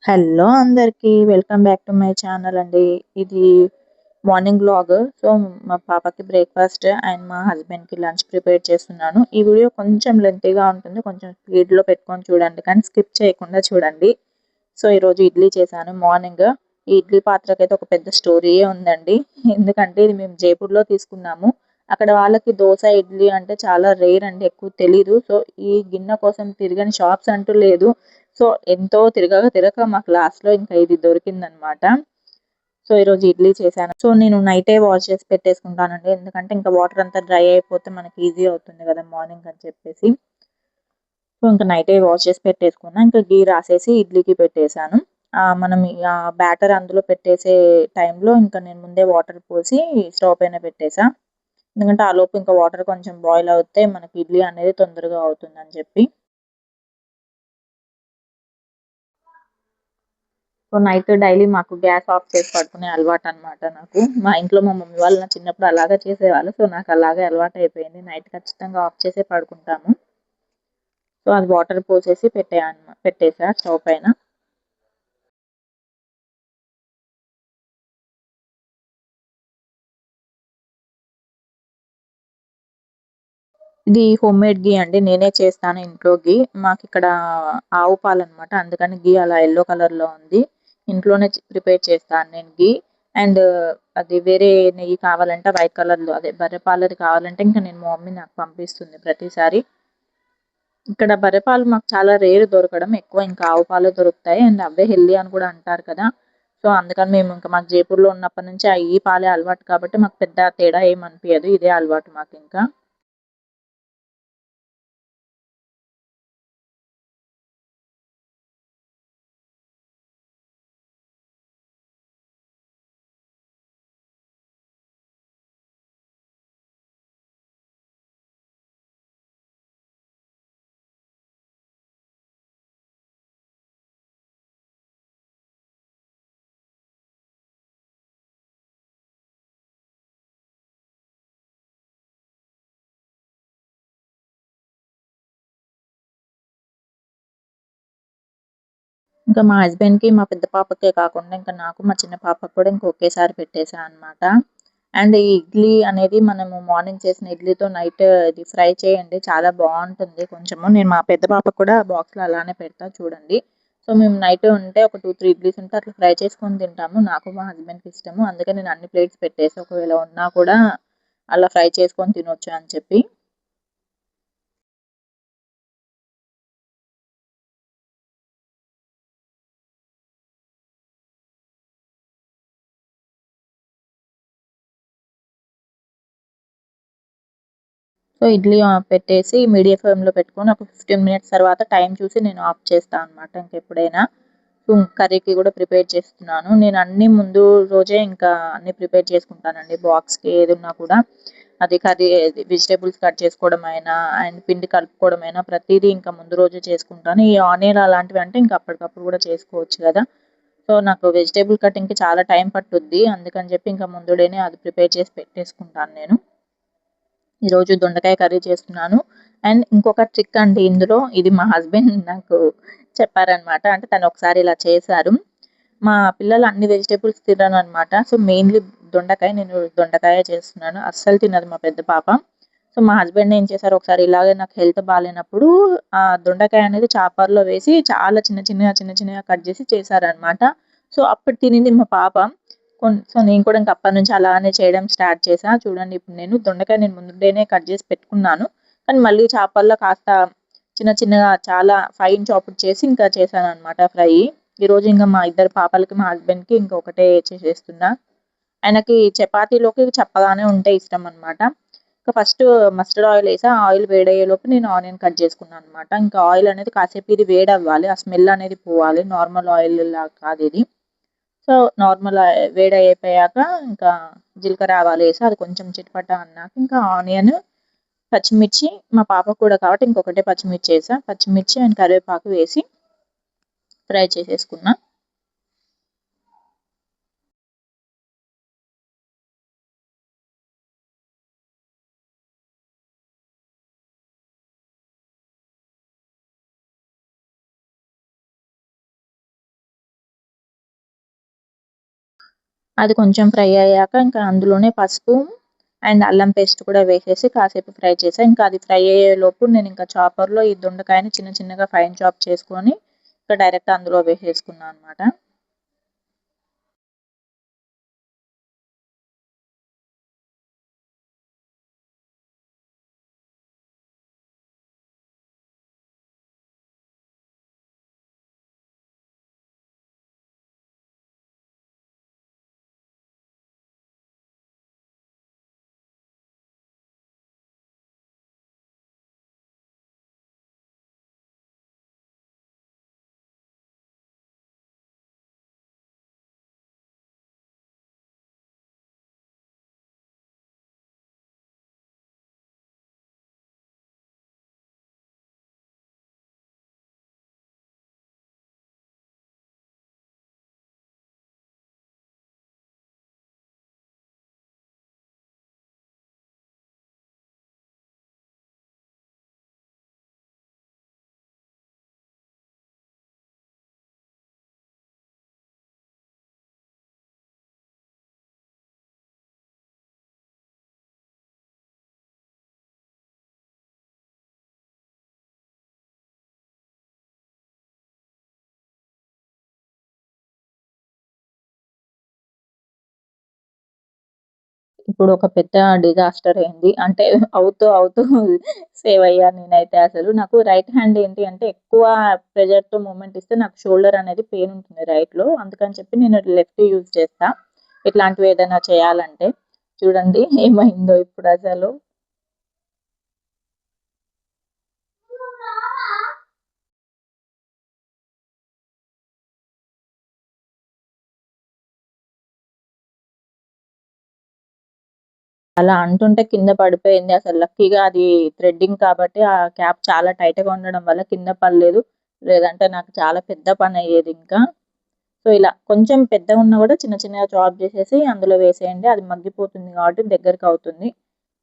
Hello అందరికీ. Welcome back to my channel అండి. ఇది మార్నింగ్ వ్లాగ్. సో, మా పాపకి బ్రేక్‌ఫాస్ట్ అండ్ మా హస్బెండ్‌కి లంచ్ ప్రిపేర్ చేస్తున్నాను. ఈ వీడియో కొంచెం లెంతీగా ఉంటుంది. కొంచెం స్పీడ్‌లో పెట్టుకొని చూడండి. కానీ స్కిప్ చేయకుండా చూడండి. సో, ఈరోజు ఇడ్లీ చేశాను మార్నింగ్. ఈ ఇడ్లీ పాత్రకైతే ఒక పెద్ద స్టోరీయే ఉందండి. ఎందుకంటే ఇది మేము జైపూర్‌లో తీసుకున్నాము. అక్కడ వాళ్ళకి దోస, ఇడ్లీ అంటే చాలా రేర్ అండి. ఎక్కువ తెలీదు. సో, ఈ గిన్నె కోసం తిరగని షాప్స్ అంటూ లేదు. సో, ఎంతో తిరగక మాకు లాస్ట్‌లో ఇంకా ఇది దొరికిందనమాట. సో, ఈరోజు ఇడ్లీ చేశాను. సో, నేను నైటే వాష్ చేసి పెట్టేసుకుంటానండి. ఎందుకంటే ఇంకా వాటర్ అంతా డ్రై అయిపోతే మనకి ఈజీ అవుతుంది కదా మార్నింగ్ అని చెప్పేసి. సో, ఇంక నైటే వాష్ చేసి పెట్టేసుకున్నా. ఇంకా ఘీ రాసేసి ఇడ్లీకి పెట్టేసాను. మనం బ్యాటర్ అందులో పెట్టేసే టైంలో ఇంకా నేను ముందే వాటర్ పోసి స్టవ్ పైన పెట్టేసా. ఎందుకంటే ఆలోపు ఇంకా వాటర్ కొంచెం బాయిల్ అవుతే మనకి ఇడ్లీ అనేది తొందరగా అవుతుందని చెప్పి. సో, నైట్ డైలీ మాకు గ్యాస్ ఆఫ్ చేసి పడుకునే అలవాటనమాట నాకు. మా ఇంట్లో మా మమ్మీ వాళ్ళు నా చిన్నప్పుడు అలాగే చేసేవాళ్ళు. సో, నాకు అలాగే అలవాటయిపోయింది. నైట్ ఖచ్చితంగా ఆఫ్ చేసే పడుకుంటాము. సో, అది వాటర్ పోసేసి పెట్టేసా స్టవ్ పైన. ఇది హోమ్‌మేడ్ ఘీ అండి. నేనే చేస్తాను ఇంట్లో ఘీ. మాకిక్కడ ఆవు పాలనమాట. అందుకని ఘీ అలా యెల్లో కలర్‌లో ఉంది. ఇంట్లోనే ప్రిపేర్ చేస్తాను నేను ఘీ. అండ్ అది వేరే నెయ్యి కావాలంటే వైట్ కలర్‌లో అదే బర్రె పాలది కావాలంటే ఇంక నేను మా మమ్మీ నాకు పంపిస్తుంది ప్రతిసారి. ఇక్కడ బర్రె పాలు మాకు చాలా రేర్ దొరకడం. ఎక్కువ ఇంకా ఆవు పాలే దొరుకుతాయి. అండ్ అవే హెల్తీ అని కూడా అంటారు కదా! సో, అందుకని మేము ఇంకా మాకు జైపూర్‌లో ఉన్నప్పటి నుంచి ఈ పాలే అలవాటు కాబట్టి మాకు పెద్ద తేడా ఏమి అనిపియదు. ఇదే అలవాటు మాకింకా. ఇంకా మా హస్బెండ్‌కి, మా పెద్ద పాపకే కాకుండా ఇంకా నాకు, మా చిన్న పాపకి కూడా ఇంక ఒకేసారి పెట్టేసా అనమాట. అండ్ ఈ ఇడ్లీ అనేది మనము మార్నింగ్ చేసిన ఇడ్లీతో నైట్ ఇది ఫ్రై చేయండి. చాలా బావుంటుంది కొంచెము. నేను మా పెద్ద పాపకి కూడా బాక్స్‌లో అలానే పెడతా చూడండి. సో, మేము నైట్ ఉంటే ఒక 2, 3 ఇడ్లీస్ ఉంటే అట్లా ఫ్రై చేసుకొని తింటాము. నాకు, మా హస్బెండ్‌కి ఇష్టము. అందుకే నేను అన్ని ప్లేట్స్ పెట్టేసా. ఒకవేళ ఉన్నా కూడా అలా ఫ్రై చేసుకొని తినొచ్చు అని చెప్పి. సో, ఇడ్లీ పెట్టేసి మీడియం ఫ్లేమ్‌లో పెట్టుకొని ఒక 15 మినిట్స్ తర్వాత టైం చూసి నేను ఆఫ్ చేస్తా అనమాట ఇంకెప్పుడైనా. సో, కర్రీకి కూడా ప్రిపేర్ చేస్తున్నాను. నేను అన్నీ ముందు రోజే ఇంకా అన్నీ ప్రిపేర్ చేసుకుంటానండి. బాక్స్‌కి ఏదున్నా కూడా అది కర్రీ వెజిటబుల్స్ కట్ చేసుకోవడమైనా అండ్ పిండి కలుపుకోవడమైనా ప్రతీదీ ఇంకా ముందు రోజే చేసుకుంటాను. ఈ ఆనియన్ అలాంటివి అంటే ఇంకా అప్పటికప్పుడు కూడా చేసుకోవచ్చు గదా! సో, నాకు వెజిటబుల్ కటింగ్‌కి చాలా టైం పట్టుద్ది. అందుకని చెప్పి ఇంకా ముందుడేనే అది ప్రిపేర్ చేసి పెట్టేసుకుంటాను నేను. ఈరోజు దొండకాయ కర్రీ చేస్తున్నాను. అండ్ ఇంకొక ట్రిక్ అండి ఇందులో. ఇది మా హస్బెండ్ నాకు చెప్పారనమాట. అంటే తను ఒకసారి ఇలా చేశారు. మా పిల్లలు అన్ని వెజిటబుల్స్ తినరనమాట. సో, మెయిన్‌లీ నేను దొండకాయ చేస్తున్నాను. అస్సలు తినదు మా పెద్ద పాప. సో, మా హస్బెండ్ ఏం చేశారు ఒకసారి ఇలాగే నాకు హెల్త్ బాలేనప్పుడు దొండకాయ అనేది చాపర్‌లో వేసి చాలా చిన్న చిన్నగా కట్ చేసి చేశారనమాట. సో, అప్పుడు తినింది మా పాప. సో, నేను కూడా ఇంక అప్పటినుంచి అలానే చేయడం స్టార్ట్ చేశా. చూడండి ఇప్పుడు నేను ముందుగానే కట్ చేసి పెట్టుకున్నాను. కానీ మళ్ళీ చాపర్‌లో కాస్త చిన్నగా చాలా ఫైన్ చాప్డ్ చేసి ఇంకా చేశాననమాట ఫ్రై. ఈరోజు ఇంక మా ఇద్దరు పాపలకి, మా హస్బెండ్‌కి ఇంక ఒకటే చేసేస్తున్నా. ఆయనకి చపాతీలోకి చప్పగానే ఉంటే ఇష్టమనమాట. ఇంకా ఫస్ట్ మస్టర్డ్ ఆయిల్ ఏసా. ఆయిల్ వేడయ్యేలోపు నేను ఆనియన్ కట్ చేసుకున్నాను అనమాట. ఇంకా ఆయిల్ అనేది కాసేపు ఇది వేడవ్వాలి. ఆ స్మెల్ అనేది పోవాలి. నార్మల్ ఆయిల్‌లా కాదిది. సో, వేడయిపోయాక ఇంకా జీలకర్ర, ఆవాలేసి అది కొంచెం చిటపట అన్నాక ఇంకా ఆనియన్, పచ్చిమిర్చి మా పాపకు కూడా కాబట్టి ఇంకొకటే పచ్చిమిర్చి ఏసా. పచ్చిమిర్చి అండ్ కరివేపాకు వేసి ఫ్రై చేసేసుకున్నా. అది కొంచెం ఫ్రై అయ్యాక ఇంకా అందులోనే పసుపు అండ్ అల్లం పేస్ట్ కూడా వేసేసి కాసేపు ఫ్రై చేసా. ఇంకా అది ఫ్రై అయ్యేలోపు నేను ఇంకా చాపర్లో ఈ దొండకాయని చిన్న చిన్నగా ఫైన్ చాప్ చేసుకొని ఇంకా డైరెక్ట్ అందులో వేసేసుకున్నాను అనమాట. ఇప్పుడు ఒక పెద్ద డిజాస్టర్ అయింది. అంటే అవుతూ సేవ్ అయ్యాను నేనైతే అసలు. నాకు రైట్ హ్యాండ్ ఏంటి అంటే ఎక్కువ ప్రెషర్‌తో మూవ్‌మెంట్ ఇస్తే నాకు షోల్డర్ అనేది పెయిన్ ఉంటుంది రైట్‌లో. అందుకని చెప్పి నేను లెఫ్ట్ యూజ్ చేస్తా. ఇట్లాంటివి ఏదైనా చేయాలంటే. చూడండి ఏమైందో ఇప్పుడసలు. అలా అంటుంటే కింద పడిపోయింది. అసలు లక్కీగా అది థ్రెడ్డింగ్ కాబట్టి ఆ క్యాప్ చాలా టైట్‌గా ఉండడం వల్ల కింద పడలేదు. లేదంటే నాకు చాలా పెద్ద పనయ్యేదింకా. సో, ఇలా కొంచెం పెద్దగున్నా గూడా చిన్న చిన్నగా చాప్ జేసేసి అందులో వేసేయండి. అది మగ్గిపోతుంది కాబట్టి దగ్గరకవుతుంది.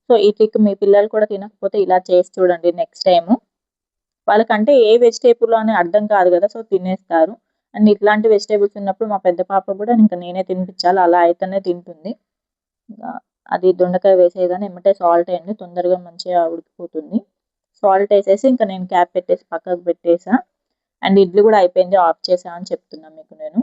సో, ఈ ట్రిక్ మీ పిల్లలు కూడా తినకపోతే ఇలా చేసి చూడండి నెక్స్ట్ టైము. వాళ్ళకంటే ఏ వెజిటబుల్ అని అర్థం కాదు గదా! సో, తినేస్తారు. అండ్ ఇట్లాంటి వెజిటబుల్స్ ఉన్నప్పుడు మా పెద్ద పాప గూడా ఇంక నేనే తినిపించాలి. అలా అయితేనే తింటుంది. ఆహ్, అది దొండకాయ వేసేయగానే ఎమ్మటే సాల్ట్ ఎయండి. తొందరగా మంచిగా ఉడికిపోతుంది. సాల్ట్ ఎసేసి ఇంక నేను క్యాప్ పెట్టేసి పక్కకు పెట్టేసా. అండ్ ఇడ్లీ గూడా అయిపోయింది. ఆఫ్ చేశా అని చెప్తున్నా మీకు నేను.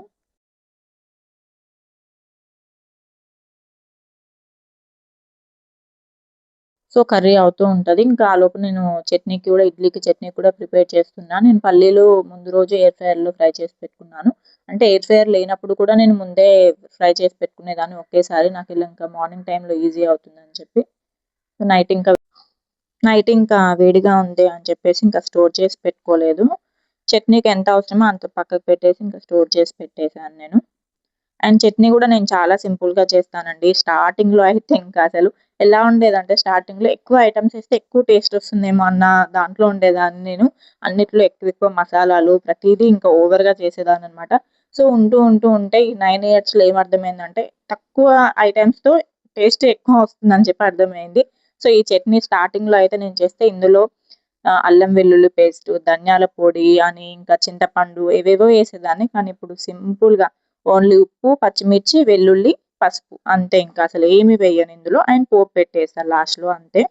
సో, కర్రీ అవుతూ ఉంటది. ఇంకా ఆలోపు నేను చట్నీకి కూడా ఇడ్లీకి చట్నీ కూడా ప్రిపేర్ చేస్తున్నా. నేను పల్లీలు ముందు రోజు ఎయిర్ ఫ్రైయర్‌లో ఫ్రై చేసి పెట్టుకున్నాను. అంటే ఎయిర్ ఫ్రైయర్ లేనప్పుడు కూడా నేను ముందే ఫ్రై చేసి పెట్టుకునేదాన్ని ఒకేసారి. నాకు ఇలా ఇంకా మార్నింగ్ టైమ్‌లో ఈజీ అవుతుందని చెప్పి. నైట్ ఇంకా నైట్ ఇంకా వేడిగా ఉంది అని చెప్పేసి ఇంకా స్టోర్ చేసి పెట్టుకోలేదు. చట్నీకి ఎంత అవసరమో అంత పక్కకు పెట్టేసి ఇంకా స్టోర్ చేసి పెట్టేసాను నేను. అండ్ చట్నీ గూడా నేను చాలా సింపుల్‌గా చేస్తానండి. స్టార్టింగ్‌లో అయితే ఇంకా అసలు ఎలా ఉండేదంటే స్టార్టింగ్‌లో ఎక్కువ ఐటెమ్స్ ఏస్తే ఎక్కువ టేస్ట్ వస్తుందేమో అన్న దాంట్లో ఉండేదాన్ని నేను. అన్నిట్లో ఎక్కువ మసాలాలు ప్రతీదీ ఇంకా ఓవర్‌గా చేసేదాన్ననమాట. సో, ఉంటూ ఉంటే ఈ 9 ఇయర్స్‌లో ఏమర్థమైందంటే తక్కువ ఐటెమ్స్‌తో టేస్ట్ ఎక్కువ వస్తుందని చెప్పి అర్థమైంది. సో, ఈ చట్నీ స్టార్టింగ్‌లో అయితే నేను చేస్తే ఇందులో అల్లం వెల్లుల్లి పేస్టు, ధనియాల పొడి అని ఇంకా చింతపండు ఏవేవో ఏసేదాన్ని. కానీ ఇప్పుడు సింపుల్‌గా ఓన్లీ ఉప్పు, పచ్చిమిర్చి, వెల్లుల్లి, పసుపు అంతే ఇంకా అసలు ఏమి వేయను ఇందులో. అండ్ పోపు పెట్టేస్తా లాస్ట్‌లో అంతే.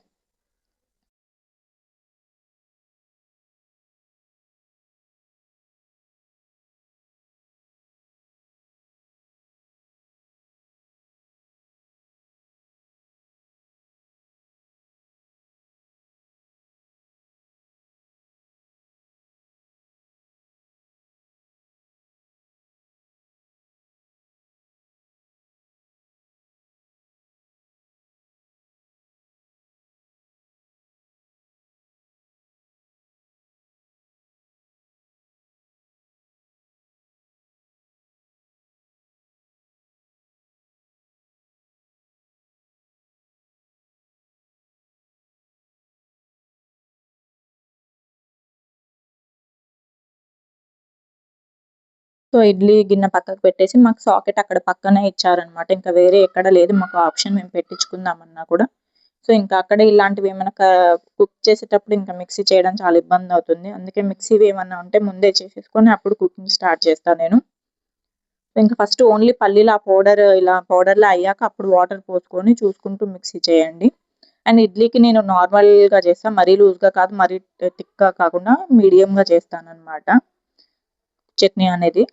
సో, ఇడ్లీ గిన్నె పక్కకు పెట్టేసి మాకు సాకెట్ అక్కడ పక్కనే ఇచ్చారనమాట. ఇంకా వేరే ఎక్కడ లేదు మాకు ఆప్షన్ మేము పెట్టించుకుందామన్నా కూడా. సో, ఇంకా అక్కడే ఇలాంటివేమన్నా కుక్ చేసేటప్పుడు ఇంకా మిక్సీ చేయడం చాలా ఇబ్బందవుతుంది. అందుకే మిక్సీవి ఏమన్నా ఉంటే ముందే చేసేసుకొని అప్పుడు కుకింగ్ స్టార్ట్ చేస్తా నేను. ఇంకా ఫస్ట్ ఓన్లీ పల్లీలు ఆ పౌడర్ ఇలా పౌడర్‌లా అయ్యాక అప్పుడు వాటర్ పోసుకొని చూసుకుంటూ మిక్సీ చేయండి. అండ్ ఇడ్లీకి నేను నార్మల్‌గా చేస్తా. మరీ లూజ్‌గా కాదు, మరీ థిక్‌గా కాకుండా మీడియంగా చేస్తాననమాట చట్నీ అనేది.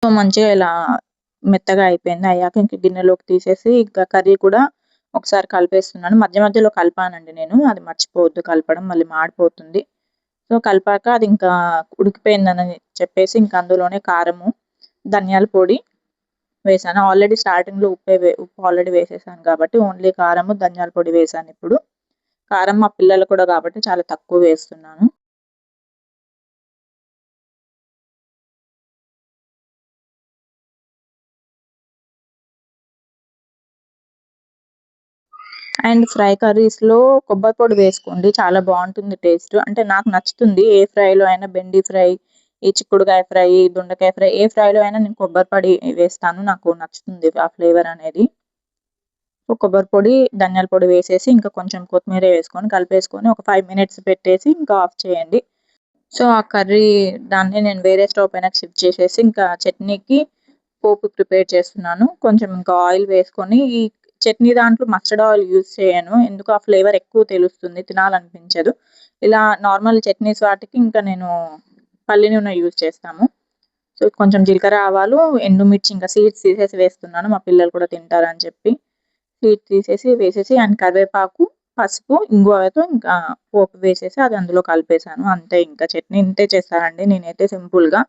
సో, మంచిగా ఇలా మెత్తగా అయిపోయింది. అయ్యాక ఇంక గిన్నెలోకి తీసేసి ఇంకా కర్రీ కూడా ఒకసారి కలిపేస్తున్నాను. మధ్య మధ్యలో కలిపానండి నేను. అది మర్చిపోవద్దు కలపడం, మళ్ళీ మాడిపోతుంది. సో, కలిపాక అది ఇంకా ఉడికిపోయిందని చెప్పేసి ఇంక అందులోనే కారము, ధనియాల పొడి వేశాను. ఆల్రెడీ స్టార్టింగ్‌లో ఉప్పు ఆల్రెడీ వేసేసాను కాబట్టి ఓన్లీ కారము, ధనియాల పొడి వేశానిప్పుడు. కారం మా పిల్లలు కూడా కాబట్టి చాలా తక్కువ వేస్తున్నాను. అండ్ ఫ్రై కర్రీస్‌లో కొబ్బరి పొడి వేసుకోండి. చాలా బావుంటుంది టేస్ట్. అంటే నాకు నచ్చుతుంది. ఏ ఫ్రైలో అయినా బెండి ఫ్రై, ఈ చిక్కుడుకాయ ఫ్రై, దొండకాయ ఫ్రై ఏ ఫ్రైలో అయినా నేను కొబ్బరి పొడి వేస్తాను. నాకు నచ్చుతుంది ఆ ఫ్లేవర్ అనేది. సో, కొబ్బరి పొడి, ధనియాల పొడి వేసేసి ఇంకా కొంచెం కొత్తిమీర వేసుకొని కలిపేసుకొని ఒక 5 మినిట్స్ పెట్టేసి ఇంకా ఆఫ్ చేయండి. సో, ఆ కర్రీ దాన్ని నేను వేరే స్టవ్ పైనకి షిఫ్ట్ చేసేసి ఇంకా చట్నీకి పోపు ప్రిపేర్ చేస్తున్నాను. కొంచెం ఇంకా ఆయిల్ వేసుకొని ఈ చట్నీ దాంట్లో మస్టర్డ్ ఆయిల్ యూజ్ చేయను. ఎందుకో ఆ ఫ్లేవర్ ఎక్కువ తెలుస్తుంది. తినాలనిపించదు. ఇలా నార్మల్ చట్నీస్ వాటికి ఇంకా నేను పల్లి నూనె యూజ్ చేస్తాము. సో, కొంచెం జీలకర్ర, ఆవాలు, ఎండుమిర్చి ఇంకా సీడ్స్ తీసేసి వేస్తున్నాను. మా పిల్లలు కూడా తింటారని చెప్పి. సీడ్స్ తీసేసి వేసేసి అండ్ కరివేపాకు, పసుపు, ఇంగువతో ఇంకా పోపు వేసేసి అది అందులో కలిపేసాను. అంతే ఇంకా చట్నీ ఇంతే చేస్తానండి నేనైతే సింపుల్‌గా.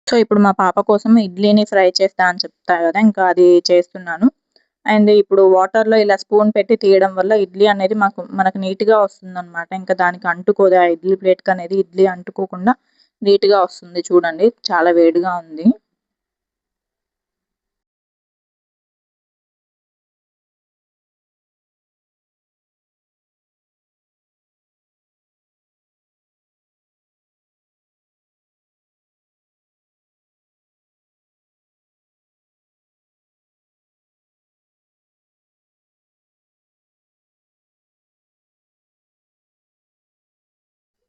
సో, ఇప్పుడు మా పాప కోసం ఇడ్లీని ఫ్రై చేస్తా అని చెప్తా గదా! ఇంకా అది చేస్తున్నాను. అండ్ ఇప్పుడు వాటర్‌లో ఇలా స్పూన్ పెట్టి తీయడం వల్ల ఇడ్లీ అనేది మనకు నీట్‌గా వస్తుందనమాట. ఇంకా దానికి అంటుకోదు. ఆ ఇడ్లీ ప్లేట్‌కనేది ఇడ్లీ అంటుకోకుండా నీట్‌గా వస్తుంది చూడండి. చాలా వేడిగా ఉంది.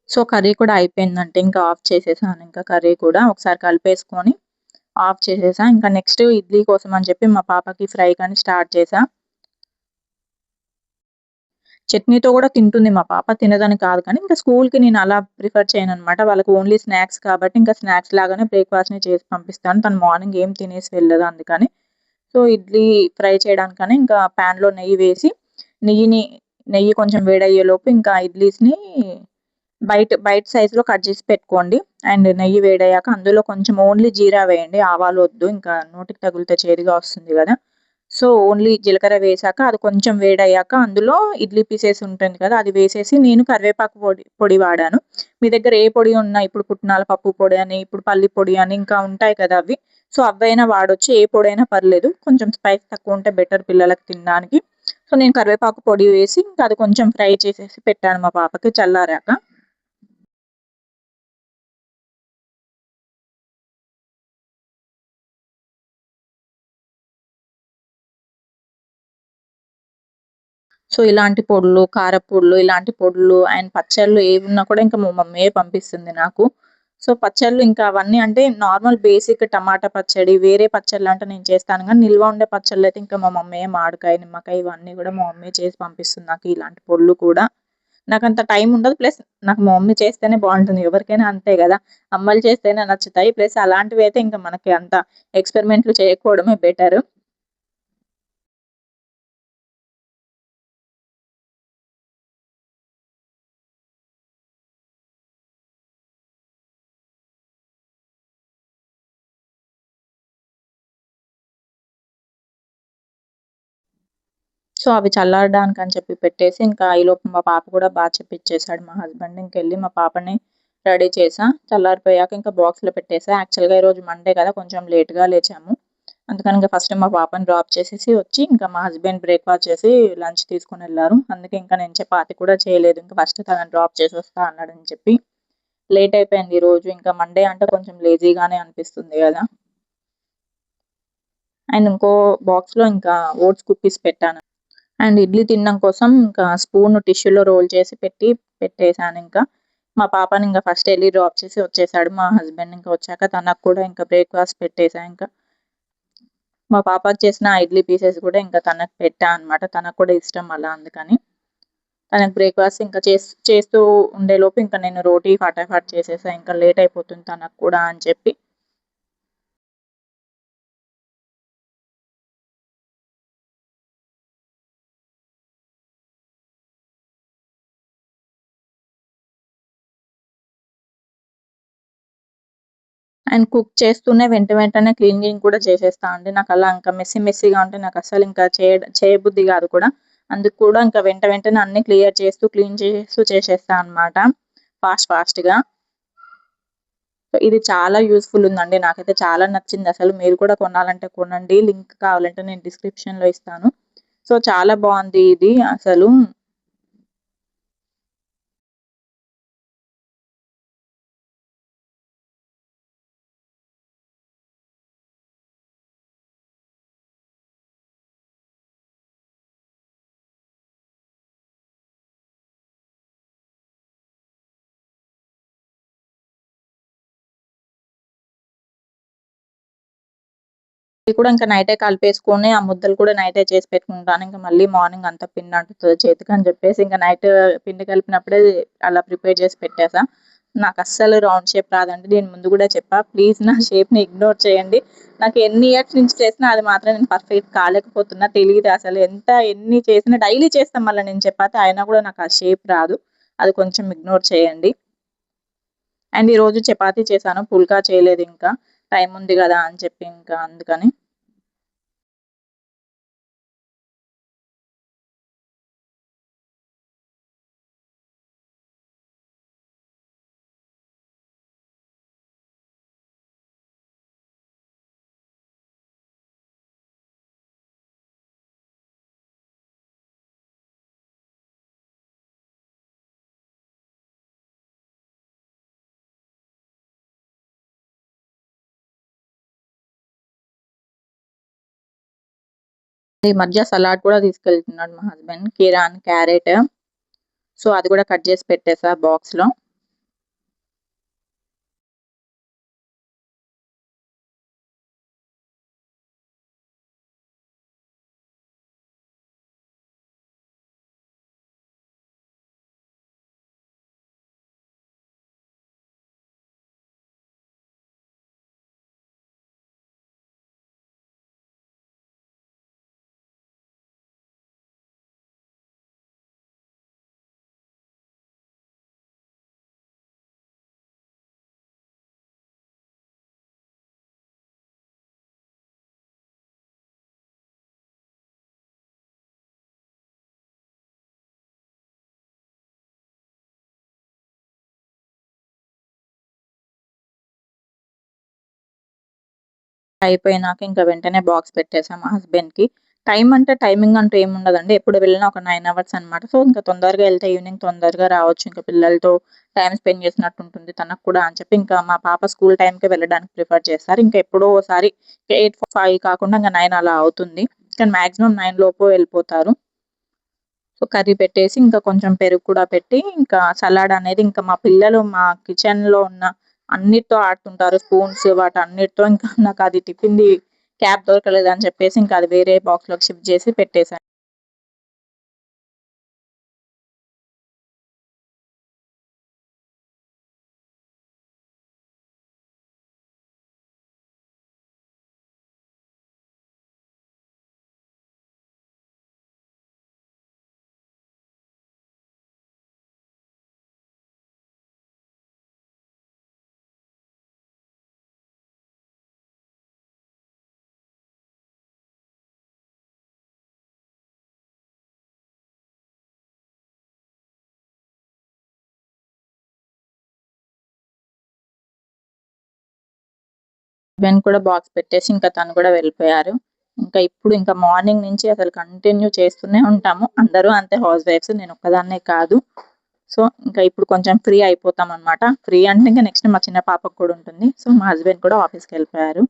సో, కర్రీ కూడా అయిపోయిందంటే ఇంకా ఆఫ్ చేసేసాను ఇంకా కర్రీ కూడా. ఒకసారి కలిపేసుకొని ఆఫ్ చేసేసా. ఇంకా నెక్స్ట్ ఇడ్లీ కోసం అని చెప్పి మా పాపకి ఫ్రై కానీ స్టార్ట్ చేశా. చట్నీతో గూడా తింటుంది మా పాప. తినదని కాదు కానీ, ఇంకా స్కూల్‌కి నేను అలా ప్రిఫర్ చేయననమాట. వాళ్ళకి ఓన్లీ స్నాక్స్ కాబట్టి, ఇంకా స్నాక్స్ లాగానే బ్రేక్‌ఫాస్ట్‌ని చేసి పంపిస్తాను. తను మార్నింగ్ ఏం తినేసి వెళ్ళదు అందుకని. సో, ఇడ్లీ ఫ్రై చేయడానికని ఇంకా పాన్‌లో నెయ్యి వేసి, నెయ్యిని నెయ్యి కొంచెం వేడయ్యేలోపు ఇంకా ఇడ్లీస్‌ని బైట్ సైజ్‌లో కట్ చేసి పెట్టుకోండి. అండ్ నెయ్యి వేడయ్యాక అందులో కొంచెం ఓన్లీ జీరా వేయండి. ఆవాలొద్దు. ఇంకా నోటికి తగిలితే చేదుగా వస్తుంది గదా! సో, ఓన్లీ జీలకర్ర వేశాక అది కొంచెం వేడయ్యాక అందులో ఇడ్లీ పీసెస్ ఉంటుంది కదా! అది వేసేసి నేను కరివేపాకు పొడి పొడి వాడాను. మీ దగ్గర ఏ పొడి ఉన్నా ఇప్పుడు పుట్నాల పప్పు పొడి అని, ఇప్పుడు పల్లి పొడి అని ఇంకా ఉంటాయి కదా అవి. సో, అవైనా వాడొచ్చు. ఏ పొడైనా పర్లేదు. కొంచెం స్పైస్ తక్కువుంటే బెటర్ పిల్లలకి తినడానికి. సో, నేను కరివేపాకు పొడి వేసి ఇంకా అది కొంచెం ఫ్రై చేసేసి పెట్టాను మా పాపకి చల్లారాక. సో, ఇలాంటి పొడులు, కారప్పొడులు, ఇలాంటి పొడులు అండ్ పచ్చళ్ళు ఏవున్నా కూడా ఇంకా మా మమ్మీయే పంపిస్తుంది నాకు. సో, పచ్చళ్ళు ఇంకా అవన్నీ అంటే నార్మల్ బేసిక్ టమాటా పచ్చడి, వేరే పచ్చళ్ళంటే నేను చేస్తాను గానీ, నిల్వ ఉండే పచ్చళ్ళైతే ఇంకా మా మమ్మీయే మామిడికాయ, నిమ్మకాయ ఇవన్నీ గూడా మా మమ్మీ చేసి పంపిస్తుంది నాకు ఇలాంటి పొడులు కూడా. నాకంత టైం ఉండదు. ప్లస్ నాకు మా మమ్మీ చేస్తేనే బావుంటుంది. ఎవరికైనా అంతే గదా! అమ్మలు చేస్తేనే నచ్చుతాయి. ప్లస్ అలాంటివైతే ఇంకా మనకి అంత ఎక్స్‌పెరిమెంట్‌లు చేయకపోవడమే బెటరు. సో, అవి చల్లారడానికని చెప్పి పెట్టేసి, ఇంకా ఈలోపు మా పాప కూడా చెప్పిచ్చేసాడు మా హస్బెండ్. ఇంకెళ్ళి మా పాపని రెడీ చేశా. చల్లారిపోయాక ఇంకా బాక్స్‌లో పెట్టేసా. యాక్చువల్‌గా ఈరోజు మండే కదా! కొంచెం లేట్‌గా లేచాము. అందుకని ఇంక ఫస్ట్ మా పాపని డ్రాప్ చేసేసి వచ్చి, ఇంకా మా హస్బెండ్ బ్రేక్‌ఫాస్ట్ చేసి లంచ్ తీసుకొనెళ్లారు. అందుకే ఇంకా నేను చపాతీ కూడా చేయలేదు. ఇంక ఫస్ట్ తనని డ్రాప్ చేసొస్తా అన్నాడని చెప్పి. లేట్ అయిపోయింది ఈరోజు. ఇంకా మండే అంటే కొంచెం లేజీగానే అనిపిస్తుంది గదా! అండ్ ఇంకో బాక్స్‌లో ఇంకా ఓట్స్ కుకీస్ పెట్టాను. అండ్ ఇడ్లీ తినడం కోసం ఇంకా స్పూన్ టిష్యూలో రోల్ చేసి పెట్టేసానింకా. మా పాపని ఇంక ఫస్ట్ ఎళ్లి డ్రాప్ చేసి వచ్చేసాడు మా హస్బెండ్. ఇంక వచ్చాక తనకు కూడా ఇంకా బ్రేక్‌ఫాస్ట్ పెట్టేసా ఇంకా. మా పాపకి చేసిన ఇడ్లీ పీసెస్ కూడా ఇంకా తనకు పెట్టా అనమాట. తనకు కూడా ఇష్టం అలా అందుకని. తనకు బ్రేక్‌ఫాస్ట్ ఇంకా చేస్తూ ఉండేలోపు ఇంకా నేను రోటీ ఫటాఫట్ చేసేసా. ఇంకా లేట్ అయిపోతుంది తనకు కూడా అని చెప్పి. అండ్ కుక్ చేస్తూనే వెంటనే క్లీనింగ్ కూడా చేసేస్తా అండి. నాకలా ఇంకా మెస్సీగా ఉంటే నాకస్సలు ఇంకా చేయబుద్ధి గాదు కూడా. అందుకు కూడా ఇంకా వెంటనే అన్నీ క్లియర్ చేస్తూ, క్లీన్ చేస్తూ చేసేస్తా అనమాట. ఫాస్ట్‌గా. సో, ఇది చాలా యూజ్‌ఫుల్ ఉందండి. నాకైతే చాలా నచ్చిందసలు. మీరు కూడా కొనాలంటే కొనండి. లింక్ కావాలంటే నేను డిస్క్రిప్షన్‌లో ఇస్తాను. సో, చాలా బావుంది ఇది అసలు. ఇది కూడా ఇంకా నైటే కలిపేసుకొని, ఆ ముద్దలు కూడా నైటే చేసి పెట్టుకుంటాను. ఇంక మళ్ళీ మార్నింగ్ అంతా పిండి అంటుతది చేతికని చెప్పేసి, ఇంక నైట్ పిండి కలిపినప్పుడే అలా ప్రిపేర్ చేసి పెట్టేసా. నాకస్సలు రౌండ్ షేప్ రాదండి. నేను ముందు గూడా చెప్పా. ప్లీజ్ నా షేప్‌ని ఇగ్నోర్ చేయండి. నాకు ఎన్ని ఇయర్స్ నుంచి చేసినా అది మాత్రం నేను పర్ఫెక్ట్ కాలేకపోతున్నా. తెలీదు అసలు ఎన్ని చేసినా డైలీ చేస్తా మళ్ళా నేను చపాతీ. అయినా గూడా నాకు ఆ షేప్ రాదు. అది కొంచెం ఇగ్నోర్ చేయండి. అండ్ ఈరోజు చపాతీ చేశాను. పుల్కా చేయలేదింకా. టైం ఉంది గదా! అని చెప్పి ఇంకా అందుకని. ఈ మధ్య సలాడ్ కూడా తీసుకెళ్తున్నాడు మా హస్బెండ్. కీరాని, క్యారెట్. సో, అది కూడా కట్ చేసి పెట్టేసా బాక్స్‌లో. అయిపోయినాక ఇంకా వెంటనే బాక్స్ పెట్టేసా మా హస్బెండ్‌కి. టైమింగ్ అంటూ ఏముండదండి. ఎప్పుడు వెళ్ళినా ఒక 9 అవర్స్ అనమాట. సో, ఇంకా తొందరగా ఎళ్తే ఈవినింగ్ తొందరగా రావచ్చు. ఇంకా పిల్లలతో టైమ్ స్పెండ్ చేసినట్టుంటుంది తనకు కూడా అని చెప్పి, ఇంకా మా పాప స్కూల్ టైమ్‌కే వెళ్ళడానికి ప్రిఫర్ చేస్తారు. ఇంకా ఎప్పుడో ఓసారి 8:05 కాకుండా ఇంక 9 అలా అవుతుంది. కానీ మాక్సిమం 9 లోపు వెళ్ళిపోతారు. సో, కర్రీ పెట్టేసి ఇంకా కొంచెం పెరుగు కూడా పెట్టి, ఇంకా సలాడ్ అనేది ఇంకా మా పిల్లలు మా కిచెన్‌లో ఉన్న అన్నిటితో ఆడుతుంటారు. స్పూన్స్ వాటన్నిటితో ఇంకా నాకది టిఫిన్‌ది క్యాప్ దొరకలేదని చెప్పేసి, ఇంకా అది వేరే బాక్స్‌లోకి షిఫ్ట్ చేసి పెట్టేసా. హస్బెండ్ కూడా బాక్స్ పెట్టేసి ఇంకా తను కూడా వెళ్ళిపోయారు. ఇంకా ఇప్పుడు ఇంకా మార్నింగ్ నుంచి అసలు కంటిన్యూ చేస్తూనే ఉంటాము. అందరూ అంతే హౌస్ వైఫ్స్. నేను ఒక్కదాన్నే కాదు. సో, ఇంకా ఇప్పుడు కొంచెం ఫ్రీ అయిపోతామనమాట. ఫ్రీ అంటే ఇంక నెక్స్ట్ మా చిన్న పాపకు కూడా ఉంటుంది. సో, మా హస్బెండ్ కూడా ఆఫీస్‌కెళ్ళిపోయారు.